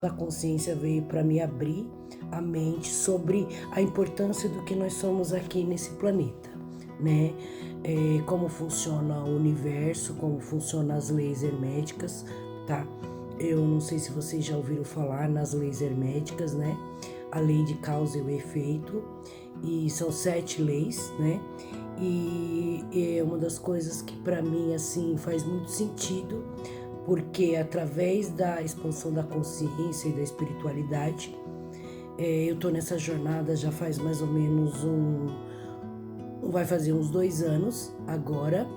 A consciência veio para me abrir a mente sobre a importância do que nós somos aqui nesse planeta, né? Como funciona o universo, como funcionam as leis herméticas, tá? Eu não sei se vocês já ouviram falar nas leis herméticas, né? A lei de causa e o efeito, e são 7 leis, né? E é uma das coisas que para mim assim faz muito sentido, porque através da expansão da consciência e da espiritualidade, eu tô nessa jornada já faz mais ou menos vai fazer uns 2 anos agora,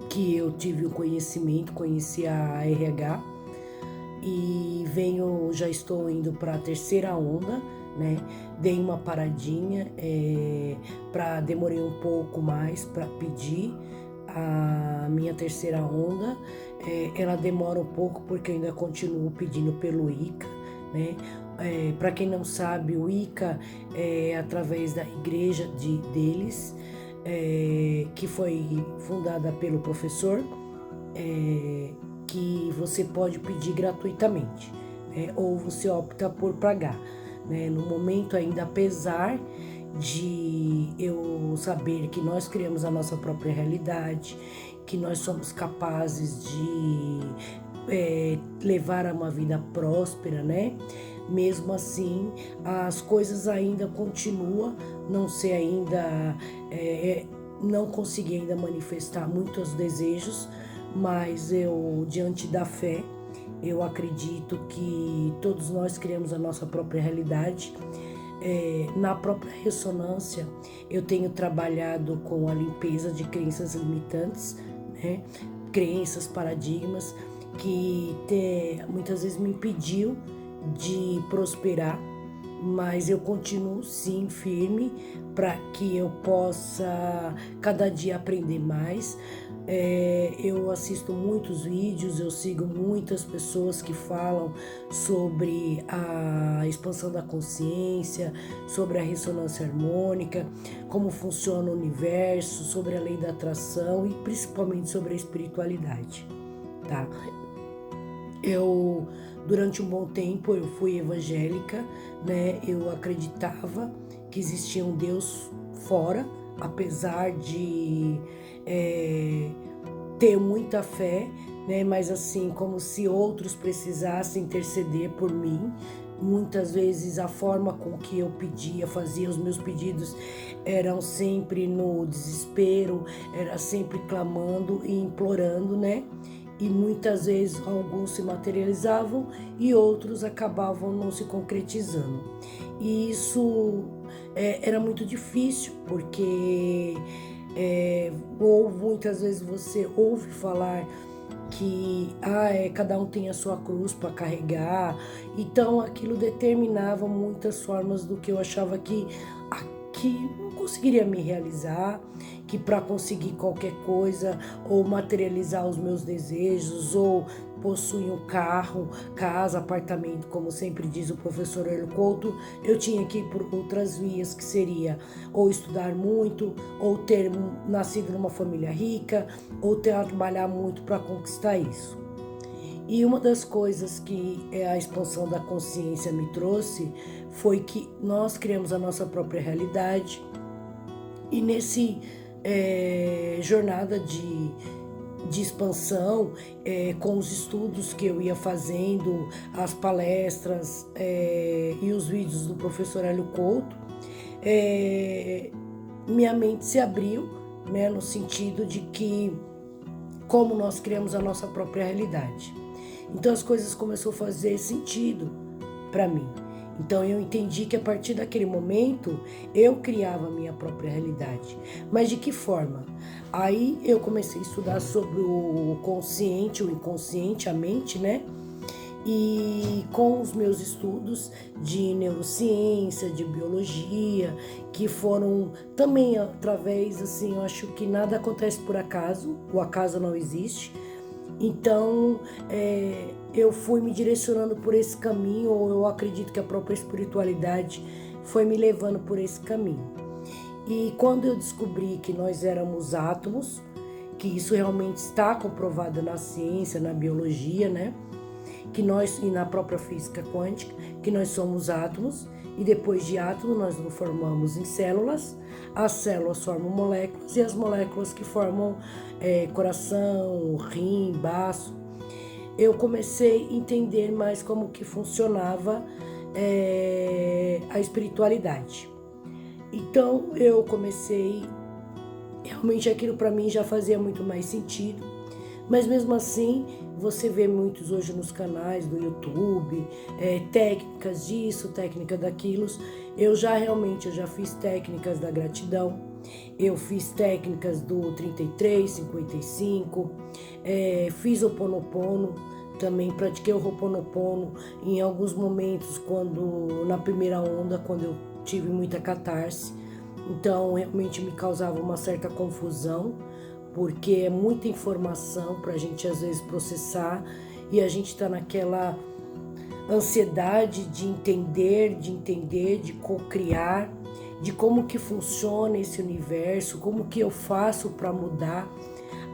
que eu tive o conhecimento, conheci a RH, e já estou indo para a terceira onda, né? Dei uma paradinha, demorei um pouco mais para pedir a minha terceira onda. Ela demora um pouco porque eu ainda continuo pedindo pelo ICA, né? Para quem não sabe, o ICA é através da igreja deles, que foi fundada pelo professor, que você pode pedir gratuitamente, né? Ou você opta por pagar, né? No momento ainda, apesar de eu saber que nós criamos a nossa própria realidade, que nós somos capazes de levar a uma vida próspera, né? Mesmo assim, as coisas ainda continuam, não sei ainda, não consegui ainda manifestar muitos desejos, mas eu, diante da fé, eu acredito que todos nós criamos a nossa própria realidade. Na própria ressonância, eu tenho trabalhado com a limpeza de crenças limitantes, né? Crenças, paradigmas, que muitas vezes me impediu de prosperar, mas eu continuo sim firme para que eu possa cada dia aprender mais. Eu assisto muitos vídeos, eu sigo muitas pessoas que falam sobre a expansão da consciência, sobre a ressonância harmônica, como funciona o universo, sobre a lei da atração e principalmente sobre a espiritualidade, tá? Durante um bom tempo, eu fui evangélica, né? Eu acreditava que existia um Deus fora, apesar de ter muita fé, né? Mas assim, como se outros precisassem interceder por mim. Muitas vezes a forma com que eu pedia, fazia os meus pedidos, eram sempre no desespero, era sempre clamando e implorando, né? E muitas vezes alguns se materializavam e outros acabavam não se concretizando. E isso era muito difícil, porque ou muitas vezes você ouve falar que cada um tem a sua cruz para carregar, então aquilo determinava muitas formas do que eu achava que não conseguiria me realizar, que para conseguir qualquer coisa, ou materializar os meus desejos, ou possuir um carro, casa, apartamento, como sempre diz o professor Hélio Couto, eu tinha que ir por outras vias, que seria ou estudar muito, ou ter nascido numa família rica, ou trabalhar muito para conquistar isso. E uma das coisas que a expansão da consciência me trouxe foi que nós criamos a nossa própria realidade, e nesse jornada de expansão, com os estudos que eu ia fazendo, as palestras e os vídeos do professor Hélio Couto, minha mente se abriu, né, no sentido de que como nós criamos a nossa própria realidade. Então as coisas começaram a fazer sentido para mim. Então eu entendi que a partir daquele momento eu criava a minha própria realidade. Mas de que forma? Aí eu comecei a estudar sobre o consciente, o inconsciente, a mente, né? E com os meus estudos de neurociência, de biologia, que foram também através, assim, eu acho que nada acontece por acaso, o acaso não existe. Então, eu fui me direcionando por esse caminho, ou eu acredito que a própria espiritualidade foi me levando por esse caminho. E quando eu descobri que nós éramos átomos, que isso realmente está comprovado na ciência, na biologia, né? que nós, e na própria física quântica, que nós somos átomos, e depois de átomo nós nos formamos em células, as células formam moléculas, e as moléculas que formam coração, rim, baço. Eu comecei a entender mais como que funcionava a espiritualidade. Então eu comecei, realmente aquilo para mim já fazia muito mais sentido, mas mesmo assim você vê muitos hoje nos canais do YouTube, técnicas disso, técnica daquilo. Eu já fiz técnicas da gratidão, eu fiz técnicas do 33, 55, fiz Ho'oponopono, também pratiquei o Ho'oponopono em alguns momentos, quando na primeira onda, quando eu tive muita catarse. Então realmente me causava uma certa confusão, porque é muita informação para a gente às vezes processar, e a gente está naquela ansiedade de entender, de co-criar, de como que funciona esse universo, como que eu faço para mudar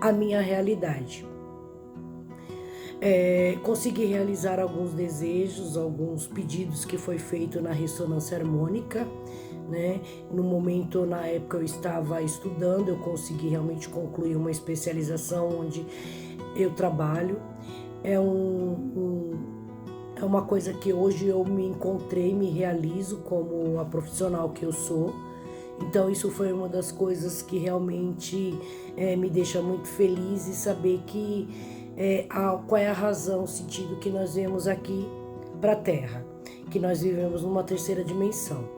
a minha realidade. Consegui realizar alguns desejos, alguns pedidos que foi feito na ressonância harmônica, né? No momento, na época eu estava estudando, eu consegui realmente concluir uma especialização onde eu trabalho. É uma coisa que hoje eu me encontrei, me realizo como a profissional que eu sou. Então isso foi uma das coisas que realmente me deixa muito feliz, e saber que qual é a razão, o sentido que nós viemos aqui para a Terra, que nós vivemos numa terceira dimensão.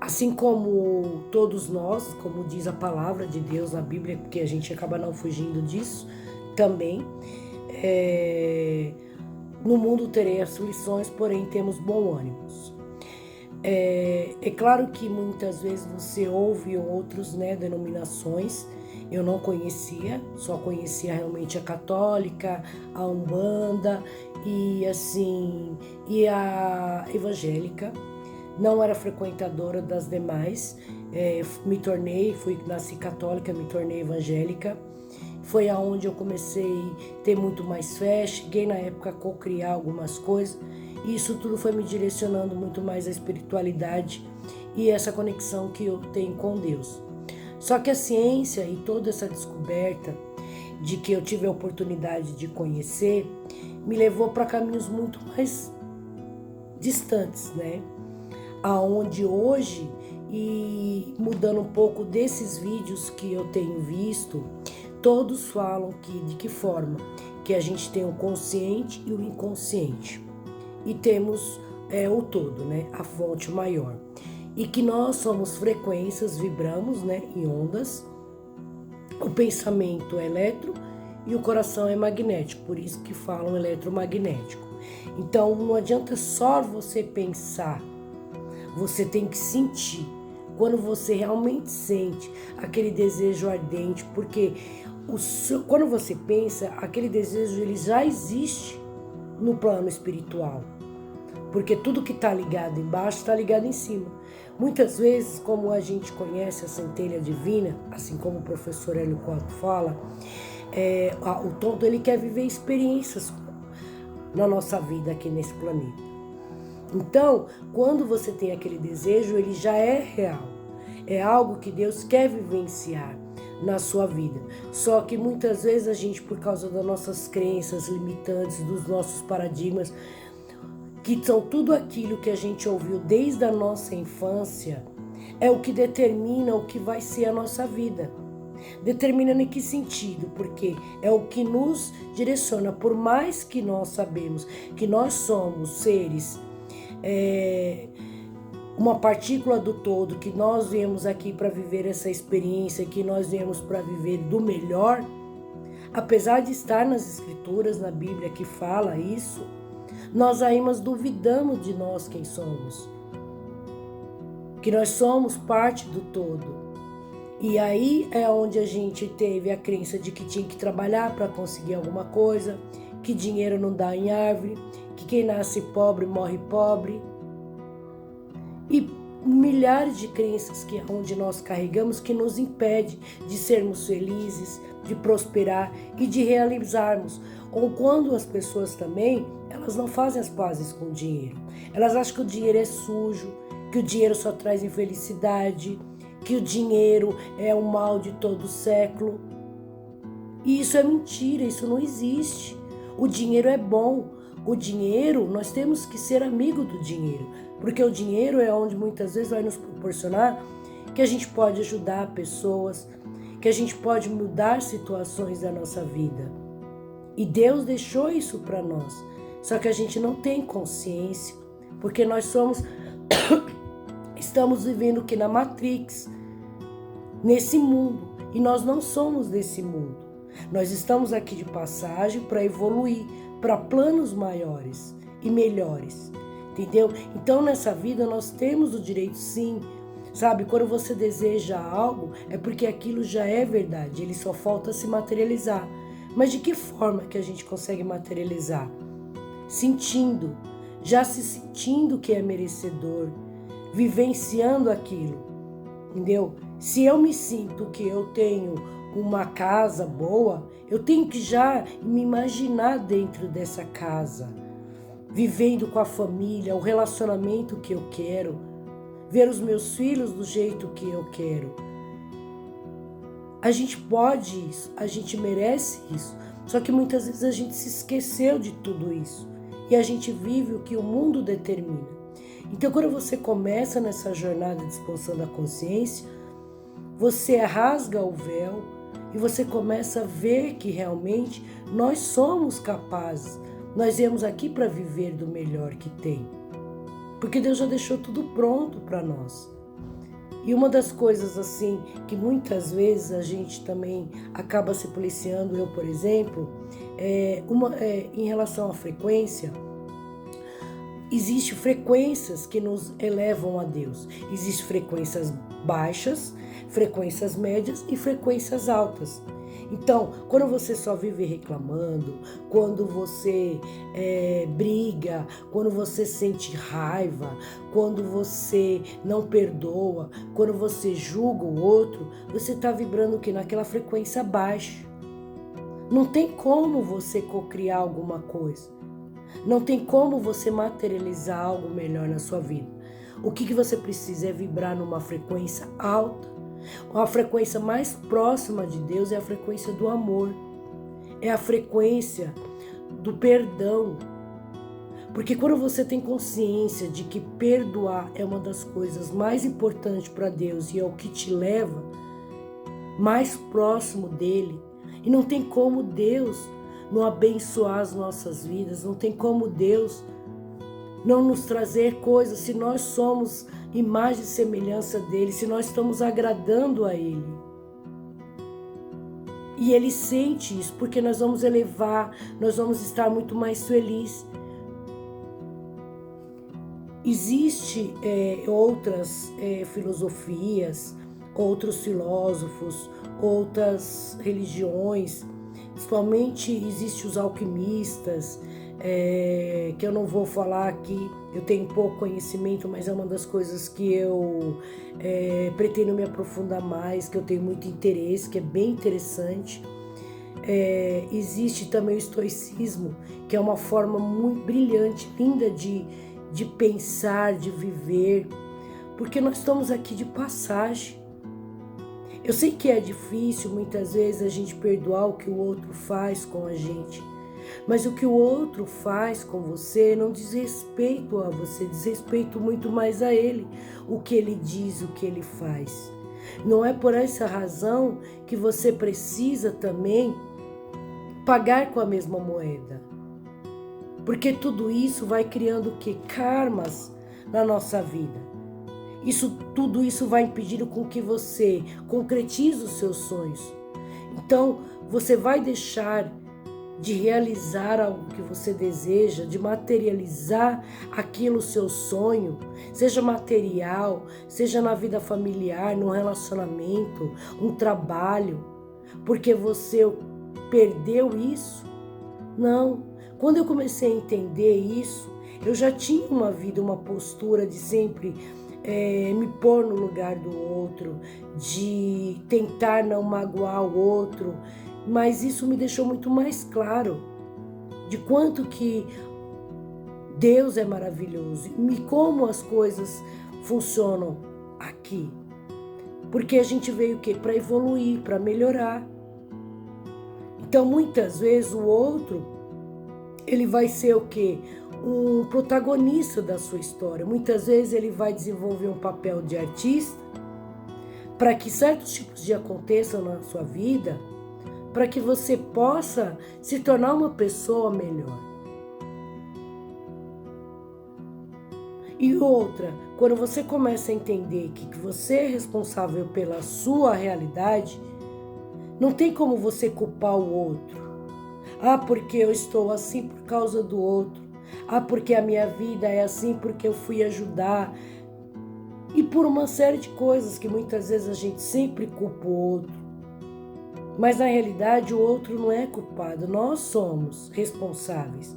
Assim como todos nós, como diz a palavra de Deus na Bíblia, porque a gente acaba não fugindo disso também, no mundo terei aflições, porém temos bom ânimo. É claro que muitas vezes você ouve outros, denominações. Eu não conhecia, só conhecia realmente a católica, a umbanda e a evangélica. Não era frequentadora das demais, nasci católica, me tornei evangélica. Foi aonde eu comecei a ter muito mais fé, cheguei na época a co-criar algumas coisas, e isso tudo foi me direcionando muito mais à espiritualidade e essa conexão que eu tenho com Deus. Só que a ciência e toda essa descoberta de que eu tive a oportunidade de conhecer, me levou para caminhos muito mais distantes, né? Aonde hoje, e mudando um pouco desses vídeos que eu tenho visto, todos falam de que forma que a gente tem o consciente e o inconsciente, e temos o todo, né, a fonte maior, e que nós somos frequências, vibramos, né, em ondas. O pensamento é eletro e o coração é magnético, por isso que falam eletromagnético. Então não adianta só você pensar, você tem que sentir. Quando você realmente sente aquele desejo ardente, porque quando você pensa, aquele desejo ele já existe no plano espiritual, porque tudo que está ligado embaixo está ligado em cima. Muitas vezes, como a gente conhece a centelha divina, assim como o professor Hélio Couto fala, o todo ele quer viver experiências na nossa vida aqui nesse planeta. Então, quando você tem aquele desejo, ele já é real. É algo que Deus quer vivenciar na sua vida. Só que muitas vezes a gente, por causa das nossas crenças limitantes, dos nossos paradigmas, que são tudo aquilo que a gente ouviu desde a nossa infância, é o que determina o que vai ser a nossa vida. Determina em que sentido? Porque é o que nos direciona. Por mais que nós sabemos que nós somos seres, uma partícula do todo, que nós viemos aqui para viver essa experiência, que nós viemos para viver do melhor, apesar de estar nas escrituras, na Bíblia que fala isso, nós ainda duvidamos de nós quem somos, que nós somos parte do todo. E aí é onde a gente teve a crença de que tinha que trabalhar para conseguir alguma coisa, que dinheiro não dá em árvore, que quem nasce pobre morre pobre. E milhares de crenças onde nós carregamos que nos impede de sermos felizes, de prosperar e de realizarmos. Ou quando as pessoas também, elas não fazem as pazes com o dinheiro. Elas acham que o dinheiro é sujo, que o dinheiro só traz infelicidade, que o dinheiro é o mal de todo século. E isso é mentira, isso não existe. O dinheiro é bom. O dinheiro, nós temos que ser amigo do dinheiro, porque o dinheiro é onde muitas vezes vai nos proporcionar que a gente pode ajudar pessoas, que a gente pode mudar situações da nossa vida. E Deus deixou isso para nós. Só que a gente não tem consciência, porque nós estamos vivendo aqui na Matrix, nesse mundo, e nós não somos desse mundo. Nós estamos aqui de passagem para evoluir, para planos maiores e melhores, entendeu? Então nessa vida nós temos o direito, sim, sabe? Quando você deseja algo, é porque aquilo já é verdade, ele só falta se materializar. Mas de que forma que a gente consegue materializar? Sentindo, já se sentindo que é merecedor, vivenciando aquilo, entendeu? Se eu me sinto que eu tenho uma casa boa, eu tenho que já me imaginar dentro dessa casa, vivendo com a família, o relacionamento que eu quero, ver os meus filhos do jeito que eu quero. A gente pode isso, a gente merece isso, só que muitas vezes a gente se esqueceu de tudo isso e a gente vive o que o mundo determina. Então, quando você começa nessa jornada de expansão da consciência, você rasga o véu e você começa a ver que realmente nós somos capazes, nós viemos aqui para viver do melhor que tem, porque Deus já deixou tudo pronto para nós. E uma das coisas assim que muitas vezes a gente também acaba se policiando, eu por exemplo, em relação à frequência, existem frequências que nos elevam a Deus. Existem frequências baixas, frequências médias e frequências altas. Então, quando você só vive reclamando, quando você briga, quando você sente raiva, quando você não perdoa, quando você julga o outro, você está vibrando o quê? Naquela frequência baixa. Não tem como você cocriar alguma coisa. Não tem como você materializar algo melhor na sua vida. O que você precisa é vibrar numa frequência alta. A frequência mais próxima de Deus é a frequência do amor. É a frequência do perdão. Porque quando você tem consciência de que perdoar é uma das coisas mais importantes para Deus e é o que te leva mais próximo dele, e não tem como Deus não abençoar as nossas vidas, não tem como Deus não nos trazer coisas se nós somos imagem e semelhança dele, se nós estamos agradando a ele. E ele sente isso, porque nós vamos elevar, nós vamos estar muito mais felizes. Existem outras filosofias, outros filósofos, outras religiões, principalmente existem os alquimistas, que eu não vou falar aqui, eu tenho pouco conhecimento, mas é uma das coisas que eu pretendo me aprofundar mais, que eu tenho muito interesse, que é bem interessante. Existe também o estoicismo, que é uma forma muito brilhante, linda de pensar, de viver, porque nós estamos aqui de passagem. Eu sei que é difícil muitas vezes a gente perdoar o que o outro faz com a gente, mas o que o outro faz com você não diz respeito a você, diz respeito muito mais a ele, o que ele diz, o que ele faz. Não é por essa razão que você precisa também pagar com a mesma moeda. Porque tudo isso vai criando o quê? Karmas na nossa vida. Tudo isso vai impedindo com que você concretize os seus sonhos. Então, você vai deixar de realizar algo que você deseja, de materializar aquilo, seu sonho, seja material, seja na vida familiar, no relacionamento, um trabalho, porque você perdeu isso? Não. Quando eu comecei a entender isso, eu já tinha uma vida, uma postura de sempre me pôr no lugar do outro, de tentar não magoar o outro, mas isso me deixou muito mais claro de quanto que Deus é maravilhoso e como as coisas funcionam aqui. Porque a gente veio o quê? Para evoluir, para melhorar. Então, muitas vezes o outro, ele vai ser o quê? Um protagonista da sua história. Muitas vezes ele vai desenvolver um papel de artista para que certos tipos de aconteçam na sua vida, para que você possa se tornar uma pessoa melhor. E outra, quando você começa a entender que você é responsável pela sua realidade, não tem como você culpar o outro. Porque eu estou assim por causa do outro. Porque a minha vida é assim porque eu fui ajudar. E por uma série de coisas que muitas vezes a gente sempre culpa o outro. Mas na realidade o outro não é culpado, nós somos responsáveis.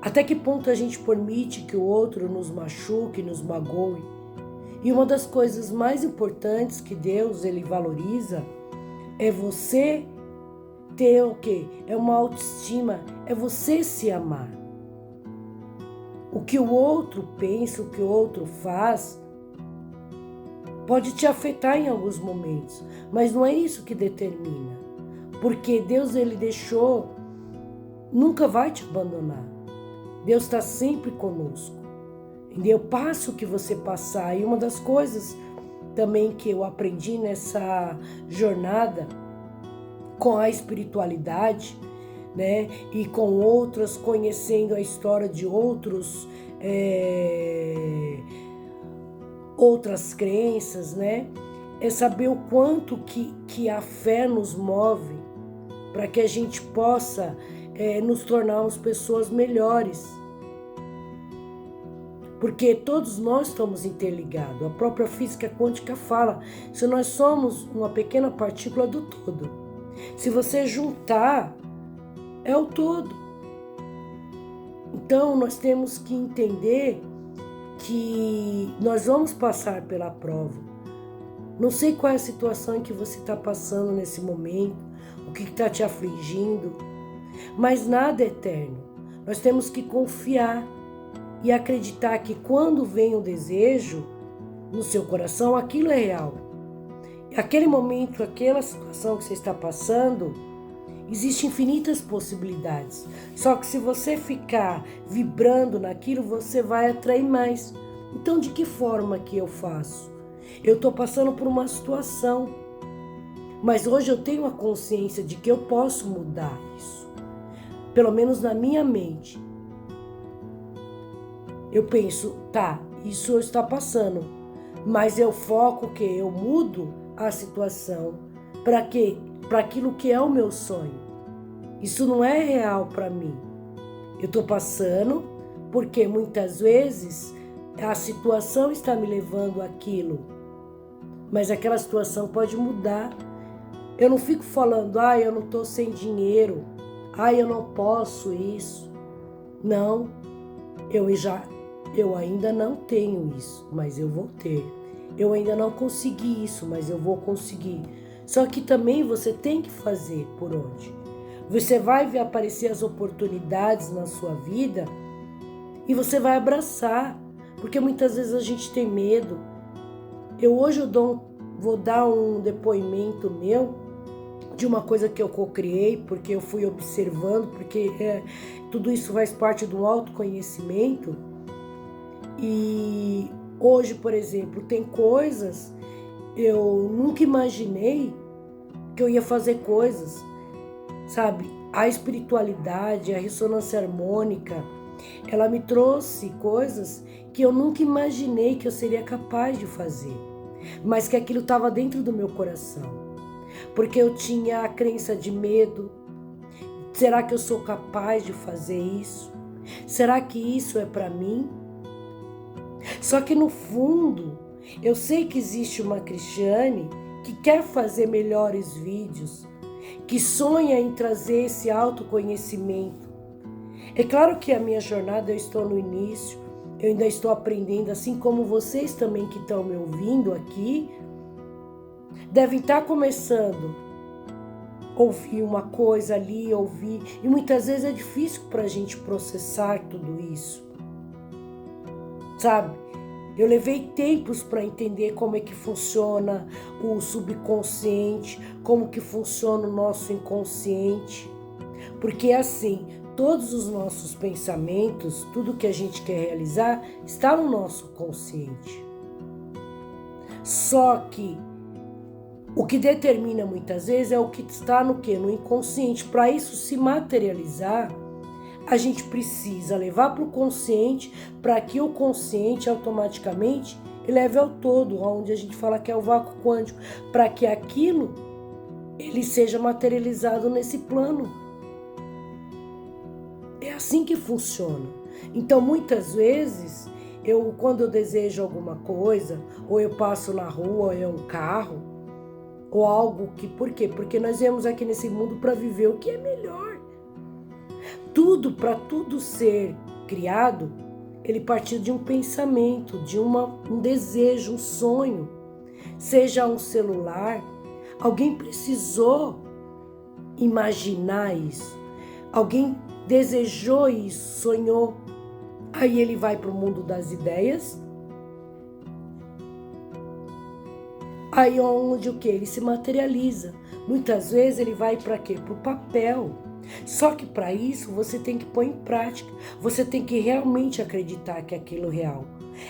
Até que ponto a gente permite que o outro nos machuque, nos magoe? E uma das coisas mais importantes que Deus ele valoriza é você ter o quê? É uma autoestima, é você se amar. O que o outro pensa, o que o outro faz, pode te afetar em alguns momentos, mas não é isso que determina. Porque Deus ele deixou, nunca vai te abandonar. Deus está sempre conosco. Entendeu? Passe o que você passar. E uma das coisas também que eu aprendi nessa jornada com a espiritualidade, né? E com outras, conhecendo a história de outros, outras crenças, né? É saber o quanto que a fé nos move para que a gente possa nos tornarmos pessoas melhores. Porque todos nós estamos interligados. A própria física quântica fala, se nós somos uma pequena partícula do todo. Se você juntar, é o todo. Então nós temos que entender que nós vamos passar pela prova. Não sei qual é a situação em que você está passando nesse momento, o que está te afligindo, mas nada é eterno. Nós temos que confiar e acreditar que quando vem o desejo no seu coração, aquilo é real. Aquele momento, aquela situação que você está passando, existem infinitas possibilidades. Só que se você ficar vibrando naquilo, você vai atrair mais. Então, de que forma que eu faço? Eu estou passando por uma situação, mas hoje eu tenho a consciência de que eu posso mudar isso. Pelo menos na minha mente. Eu penso, isso está passando, mas eu foco que eu mudo a situação para quê? Para aquilo que é o meu sonho. Isso não é real para mim. Eu estou passando porque muitas vezes a situação está me levando àquilo, mas aquela situação pode mudar. Eu não fico falando, eu não estou sem dinheiro, eu não posso isso. Não, eu ainda não tenho isso, mas eu vou ter. Eu ainda não consegui isso, mas eu vou conseguir. Só que também você tem que fazer por onde. Você vai ver aparecer as oportunidades na sua vida e você vai abraçar, porque muitas vezes a gente tem medo. Hoje vou dar um depoimento meu de uma coisa que eu co-criei, porque eu fui observando, porque tudo isso faz parte do autoconhecimento. E hoje, por exemplo, tem coisas, eu nunca imaginei que eu ia fazer coisas, sabe? A espiritualidade, a ressonância harmônica, ela me trouxe coisas que eu nunca imaginei que eu seria capaz de fazer, mas que aquilo estava dentro do meu coração. Porque eu tinha a crença de medo. Será que eu sou capaz de fazer isso? Será que isso é para mim? Só que no fundo, eu sei que existe uma Cristiane que quer fazer melhores vídeos, que sonha em trazer esse autoconhecimento. É claro que a minha jornada, eu estou no início, eu ainda estou aprendendo, assim como vocês também que estão me ouvindo aqui, devem estar começando a ouvir uma coisa ali, ouvir, e muitas vezes é difícil para a gente processar tudo isso, sabe? Eu levei tempos para entender como é que funciona o subconsciente, como que funciona o nosso inconsciente, porque assim, todos os nossos pensamentos, tudo que a gente quer realizar, está no nosso consciente. Só que o que determina muitas vezes é o que está no quê? No inconsciente. Para isso se materializar, a gente precisa levar para o consciente, para que o consciente automaticamente eleve ao todo, onde a gente fala que é o vácuo quântico, para que aquilo ele seja materializado nesse plano. É assim que funciona. Então, muitas vezes, quando eu desejo alguma coisa, ou eu passo na rua, ou é um carro, ou algo que... Por quê? Porque nós viemos aqui nesse mundo para viver o que é melhor. Para tudo ser criado, ele partiu de um pensamento, de um desejo, um sonho. Seja um celular, alguém precisou imaginar isso. Alguém desejou isso, sonhou. Aí ele vai para o mundo das ideias. Aí onde o que? Ele se materializa. Muitas vezes ele vai para quê? Para o papel. Só que para isso você tem que pôr em prática. Você tem que realmente acreditar que aquilo é real.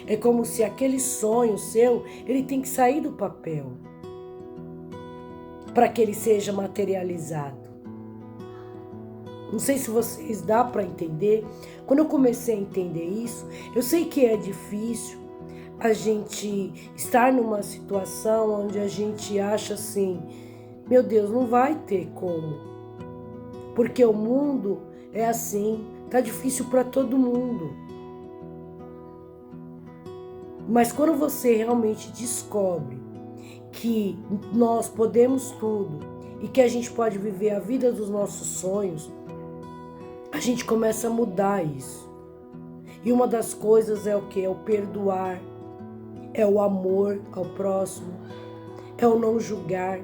É como se aquele sonho seu, ele tem que sair do papel para que ele seja materializado. Não sei se vocês dá para entender. Quando eu comecei a entender isso, eu sei que é difícil a gente estar numa situação onde a gente acha assim, meu Deus, não vai ter como. Porque o mundo é assim, tá difícil para todo mundo. Mas quando você realmente descobre que nós podemos tudo e que a gente pode viver a vida dos nossos sonhos, a gente começa a mudar isso. E uma das coisas é o quê? É o perdoar, é o amor ao próximo, é o não julgar.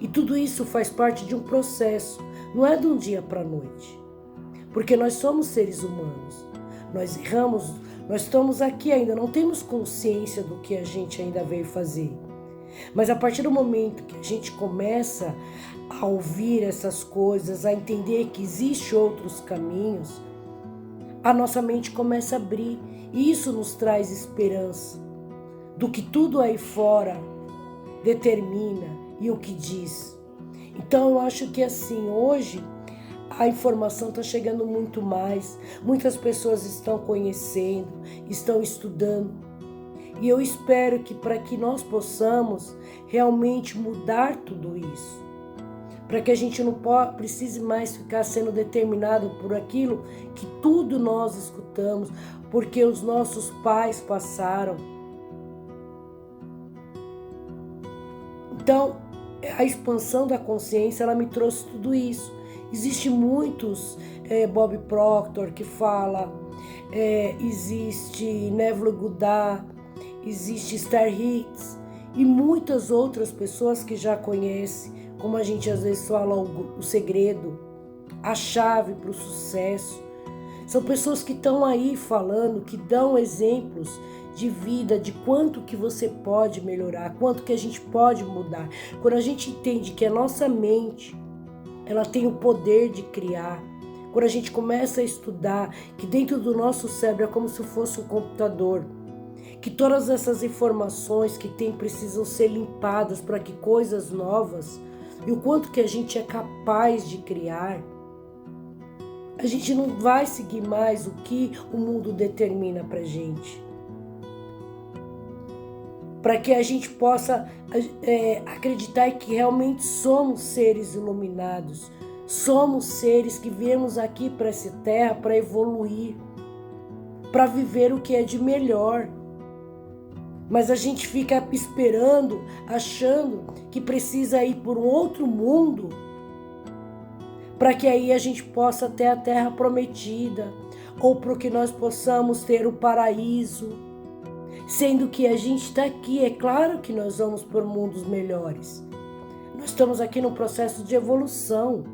E tudo isso faz parte de um processo. Não é de um dia para a noite, porque nós somos seres humanos, nós erramos, nós estamos aqui ainda, não temos consciência do que a gente ainda veio fazer, mas a partir do momento que a gente começa a ouvir essas coisas, a entender que existem outros caminhos, a nossa mente começa a abrir, e isso nos traz esperança do que tudo aí fora determina e o que diz. Então eu acho que assim, hoje a informação está chegando muito mais, muitas pessoas estão conhecendo, estão estudando, e eu espero que para que nós possamos realmente mudar tudo isso, para que a gente não precise mais ficar sendo determinado por aquilo que tudo nós escutamos, porque os nossos pais passaram. Então, a expansão da consciência, ela me trouxe tudo isso. Existem muitos, Bob Proctor que fala, existe Neville Goddard, existe Esther Hicks e muitas outras pessoas que já conhecem, como a gente às vezes fala o segredo, a chave para o sucesso. São pessoas que estão aí falando, que dão exemplos de vida, de quanto que você pode melhorar, quanto que a gente pode mudar. Quando a gente entende que a nossa mente, ela tem o poder de criar, quando a gente começa a estudar que dentro do nosso cérebro é como se fosse um computador, que todas essas informações que tem precisam ser limpadas para que coisas novas, e o quanto que a gente é capaz de criar, a gente não vai seguir mais o que o mundo determina pra gente. Para que a gente possa acreditar que realmente somos seres iluminados, somos seres que viemos aqui para essa terra para evoluir, para viver o que é de melhor. Mas a gente fica esperando, achando que precisa ir por um outro mundo, para que aí a gente possa ter a terra prometida, ou para que nós possamos ter o paraíso, sendo que a gente está aqui. É claro que nós vamos por mundos melhores. Nós estamos aqui no processo de evolução,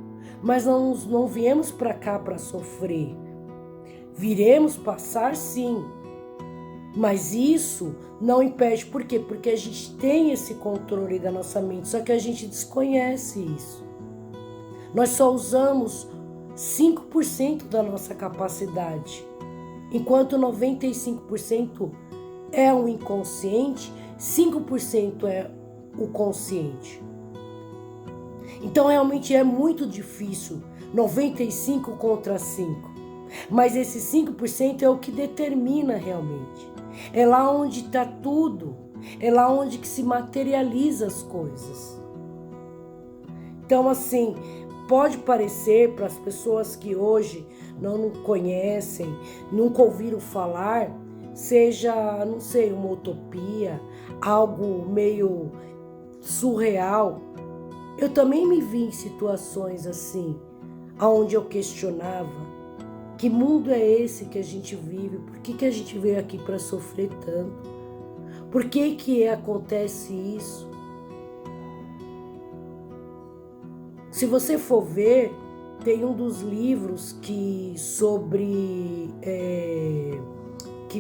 mas não viemos para cá para sofrer. Viremos passar, sim, mas isso não impede. Por quê? Porque a gente tem esse controle da nossa mente, só que a gente desconhece isso. Nós só usamos 5% da nossa capacidade, enquanto 95% é o inconsciente, 5% é o consciente. Então realmente é muito difícil, 95 contra 5. Mas esse 5% é o que determina realmente. É lá onde está tudo, é lá onde que se materializa as coisas. Então assim, pode parecer para as pessoas que hoje não conhecem, nunca ouviram falar, seja, não sei, uma utopia, algo meio surreal. Eu também me vi em situações assim, onde eu questionava: que mundo é esse que a gente vive? Por que a gente veio aqui para sofrer tanto? Por que acontece isso? Se você for ver, tem um dos livros que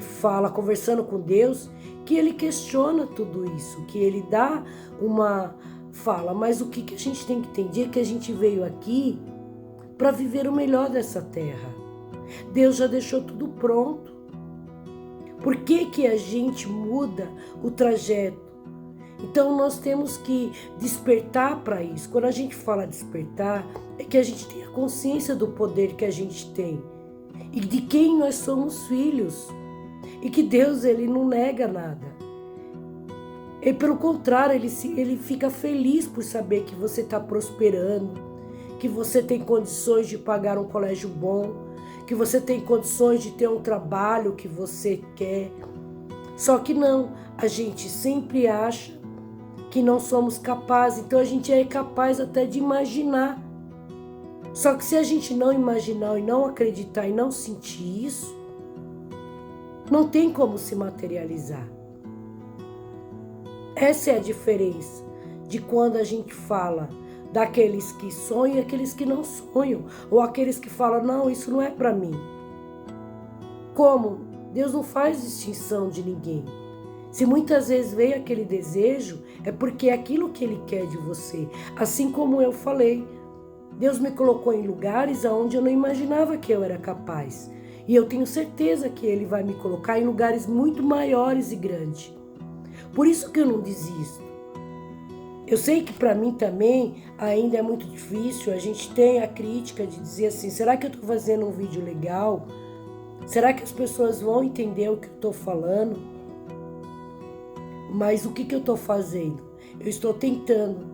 fala conversando com Deus, que ele questiona tudo isso, que ele dá uma fala, mas o que a gente tem que entender é que a gente veio aqui para viver o melhor dessa terra. Deus já deixou tudo pronto. Por que a gente muda o trajeto? Então nós temos que despertar para isso. Quando a gente fala despertar, é que a gente tenha consciência do poder que a gente tem e de quem nós somos filhos. E que Deus, ele não nega nada. E pelo contrário, ele fica feliz por saber que você está prosperando, que você tem condições de pagar um colégio bom, que você tem condições de ter um trabalho que você quer. Só que não, a gente sempre acha que não somos capazes, então a gente é capaz até de imaginar. Só que se a gente não imaginar e não acreditar e não sentir isso, não tem como se materializar. Essa é a diferença de quando a gente fala daqueles que sonham e aqueles que não sonham, ou aqueles que falam: não, isso não é para mim. Como? Deus não faz distinção de ninguém. Se muitas vezes veio aquele desejo, é porque é aquilo que Ele quer de você. Assim como eu falei, Deus me colocou em lugares onde eu não imaginava que eu era capaz. E eu tenho certeza que Ele vai me colocar em lugares muito maiores e grandes. Por isso que eu não desisto. Eu sei que para mim também ainda é muito difícil. A gente tem a crítica de dizer assim: será que eu estou fazendo um vídeo legal? Será que as pessoas vão entender o que eu estou falando? Mas o que eu estou fazendo? Eu estou tentando.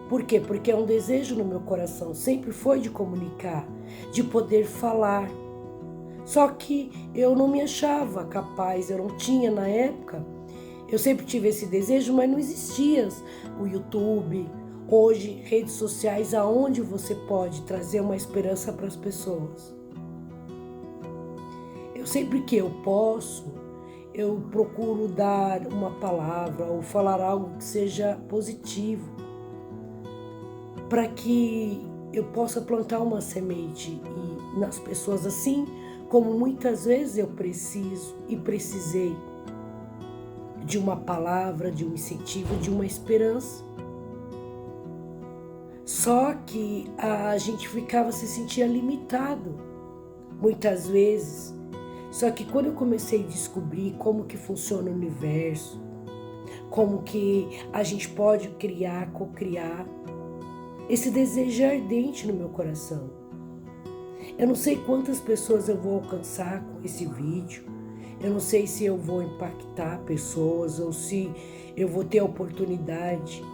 Por quê? Porque é um desejo no meu coração. Sempre foi de comunicar, de poder falar. Só que eu não me achava capaz, eu não tinha na época. Eu sempre tive esse desejo, mas não existia o YouTube, hoje redes sociais, aonde você pode trazer uma esperança para as pessoas. Eu sempre que eu posso, eu procuro dar uma palavra ou falar algo que seja positivo, para que eu possa plantar uma semente nas pessoas, assim como muitas vezes eu preciso e precisei de uma palavra, de um incentivo, de uma esperança. Só que a gente se sentia limitado, muitas vezes. Só que quando eu comecei a descobrir como que funciona o universo, como que a gente pode criar, cocriar, esse desejo é ardente no meu coração. Eu não sei quantas pessoas eu vou alcançar com esse vídeo. Eu não sei se eu vou impactar pessoas ou se eu vou ter a oportunidade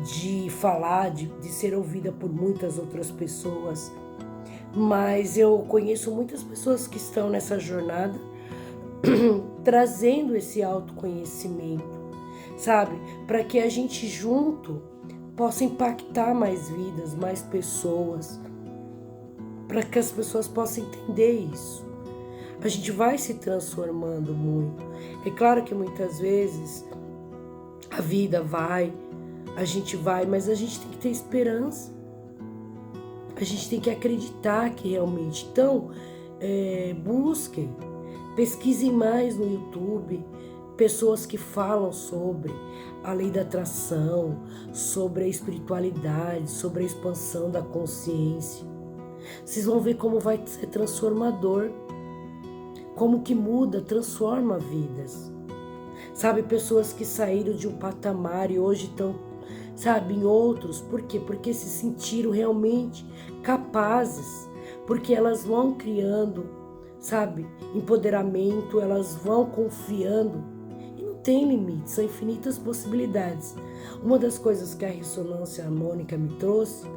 de falar, de ser ouvida por muitas outras pessoas. Mas eu conheço muitas pessoas que estão nessa jornada trazendo esse autoconhecimento, sabe? Para que a gente junto possa impactar mais vidas, mais pessoas, para que as pessoas possam entender isso. a gente vai se transformando muito. É claro que muitas vezes a vida vai, a gente vai, mas a gente tem que ter esperança. A gente tem que acreditar que realmente. Então, busquem, pesquisem mais no YouTube, pessoas que falam sobre a lei da atração, sobre a espiritualidade, sobre a expansão da consciência. Vocês vão ver como vai ser transformador, como que muda, transforma vidas. Sabe, pessoas que saíram de um patamar e hoje estão, sabe, em outros. Por quê? Porque se sentiram realmente capazes, porque elas vão criando, sabe, empoderamento, elas vão confiando. E não tem limite, são infinitas possibilidades. Uma das coisas que a ressonância harmônica me trouxe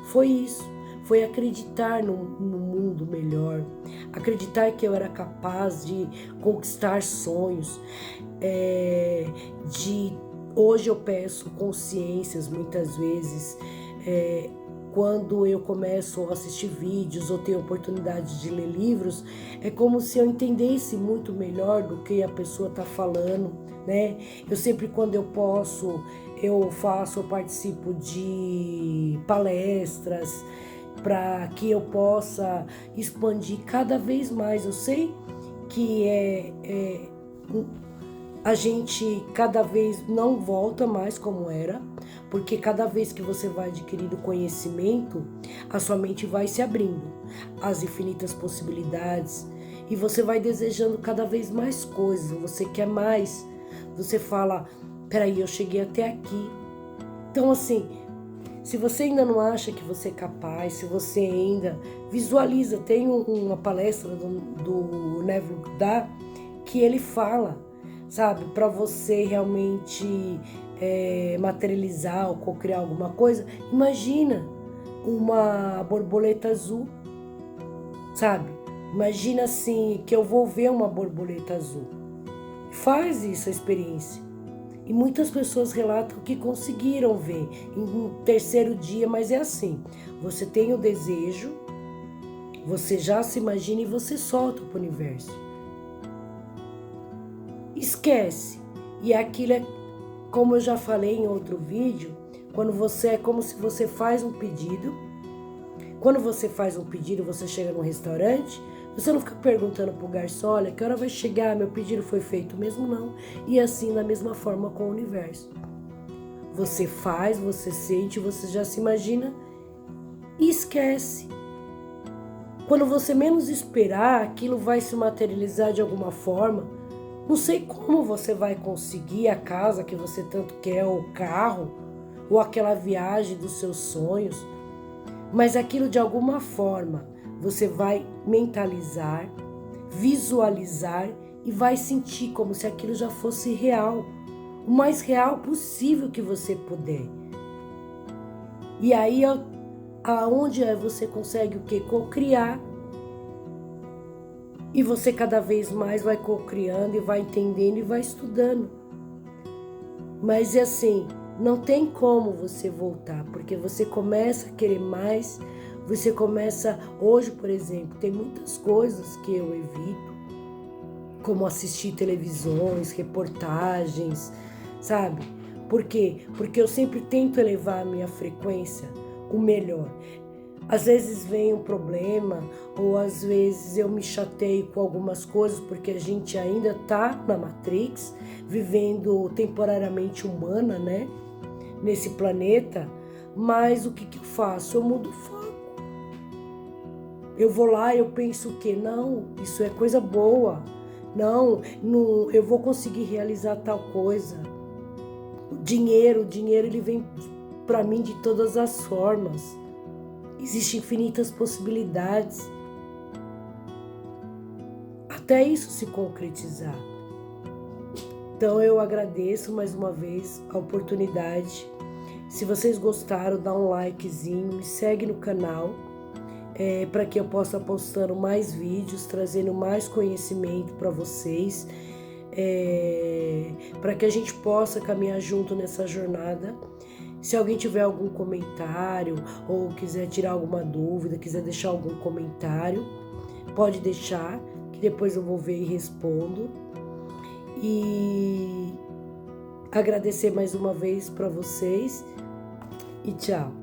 foi isso, foi acreditar no mundo melhor, acreditar que eu era capaz de conquistar sonhos, hoje eu peço consciências muitas vezes, quando eu começo a assistir vídeos ou tenho oportunidade de ler livros, é como se eu entendesse muito melhor do que a pessoa está falando, né? Eu sempre, quando eu posso, eu participo de palestras para que eu possa expandir cada vez mais. Eu sei que a gente cada vez não volta mais como era, porque cada vez que você vai adquirindo conhecimento, a sua mente vai se abrindo às infinitas possibilidades e você vai desejando cada vez mais coisas, você quer mais, você fala, peraí, eu cheguei até aqui. Então assim, se você ainda não acha que você é capaz, se você ainda visualiza, tem uma palestra do Neville Goddard que ele fala, sabe, para você realmente materializar ou co-criar alguma coisa, imagina uma borboleta azul, sabe? Imagina assim, que eu vou ver uma borboleta azul. Faz isso, a experiência. E muitas pessoas relatam que conseguiram ver em um terceiro dia, mas é assim, você tem o desejo, você já se imagina e você solta para o universo. Esquece. E aquilo é, como eu já falei em outro vídeo, é como se você faz um pedido. Quando você faz um pedido, você chega num restaurante, você não fica perguntando pro garçom, olha, que hora vai chegar, meu pedido foi feito mesmo, não. E assim, da mesma forma com o universo. Você faz, você sente, você já se imagina e esquece. Quando você menos esperar, aquilo vai se materializar de alguma forma. Não sei como você vai conseguir a casa que você tanto quer, ou o carro, ou aquela viagem dos seus sonhos, mas aquilo de alguma forma você vai mentalizar, visualizar e vai sentir como se aquilo já fosse real, o mais real possível que você puder. E aí, aonde você consegue o quê? Co-criar. E você cada vez mais vai co-criando e vai entendendo e vai estudando. Mas é assim, não tem como você voltar, porque você começa a querer mais, você começa... Hoje, por exemplo, tem muitas coisas que eu evito, como assistir televisões, reportagens, sabe? Por quê? Porque eu sempre tento elevar a minha frequência, o melhor. Às vezes vem um problema, ou às vezes eu me chateio com algumas coisas, porque a gente ainda está na Matrix, vivendo temporariamente humana, né? Nesse planeta. Mas o que eu faço? Eu mudo o foco. Eu vou lá e eu penso o quê? Não, isso é coisa boa. Não, eu vou conseguir realizar tal coisa. O dinheiro ele vem para mim de todas as formas. Existem infinitas possibilidades. Até isso se concretizar. Então eu agradeço mais uma vez a oportunidade. Se vocês gostaram, dá um likezinho, me segue no canal, para que eu possa postando mais vídeos, trazendo mais conhecimento para vocês, para que a gente possa caminhar junto nessa jornada. Se alguém tiver algum comentário ou quiser tirar alguma dúvida, quiser deixar algum comentário, pode deixar, que depois eu vou ver e respondo. E agradecer mais uma vez para vocês e tchau.